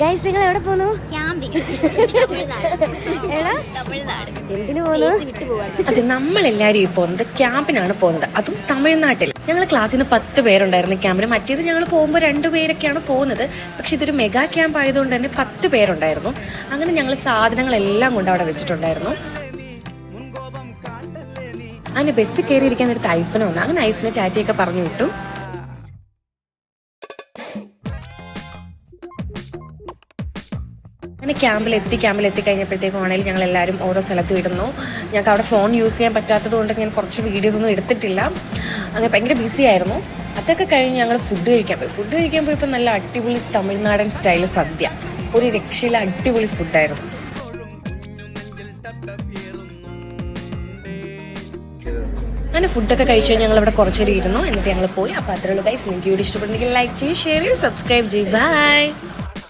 Guys നിങ്ങൾ എവിടെ പോന്നു? എന്തിനു പോന്നു? അതെ, നമ്മളെല്ലാരും ഈ പോകുന്നത് ക്യാമ്പിനാണ് പോകുന്നത്, അതും തമിഴ്നാട്ടിൽ. ഞങ്ങൾ ക്ലാസ്സിൽ നിന്ന് 10 പേരുണ്ടായിരുന്നു ക്യാമ്പിന്. മറ്റേത് ഞങ്ങൾ പോകുമ്പോൾ 2 പേരൊക്കെയാണ് പോകുന്നത്. പക്ഷെ ഇതൊരു മെഗാ ക്യാമ്പ് ആയതുകൊണ്ട് തന്നെ 10 പേരുണ്ടായിരുന്നു. അങ്ങനെ ഞങ്ങൾ സാധനങ്ങളെല്ലാം കൊണ്ട് അവിടെ വെച്ചിട്ടുണ്ടായിരുന്നു. അങ്ങനെ ബസ്സിൽ കയറിയിരിക്കാൻ നേരത്ത് ഐഫിനെ വന്നു. അങ്ങനെ ഐഫിനെ ടാറ്റയൊക്കെ പറഞ്ഞു വിട്ടു. അങ്ങനെ ക്യാമ്പിലെത്തി കഴിഞ്ഞപ്പോഴത്തേക്കും ആണെങ്കിലും ഞങ്ങൾ എല്ലാവരും ഓരോ സ്ഥലത്ത് വിടുന്നു. ഞങ്ങൾക്ക് അവിടെ ഫോൺ യൂസ് ചെയ്യാൻ പറ്റാത്തത് കൊണ്ട് ഞാൻ കുറച്ച് വീഡിയോസ് ഒന്നും എടുത്തിട്ടില്ല. അങ്ങനെ ഭയങ്കര ബിസി ആയിരുന്നു. അതൊക്കെ കഴിഞ്ഞ് ഞങ്ങൾ ഫുഡ് കഴിക്കാൻ പോയപ്പോൾ നല്ല അടിപൊളി തമിഴ്നാടൻ സ്റ്റൈൽ സദ്യ, ഒരു രക്ഷയിലെ അടിപൊളി ഫുഡായിരുന്നു. അങ്ങനെ ഫുഡൊക്കെ കഴിച്ചു ഞങ്ങൾ ഇവിടെ കുറച്ചേരി ഇരുന്നു. എന്നിട്ട് ഞങ്ങൾ പോയി. അപ്പോൾ അത്രയുള്ളൂ ഗൈസ്. നിങ്ങൾക്ക് വീഡിയോ ഇഷ്ടപ്പെടുന്നെങ്കിൽ ലൈക്ക് ചെയ്യൂ, ഷെയർ ചെയ്യൂ, സബ്സ്ക്രൈബ് ചെയ്യൂ. ബൈ.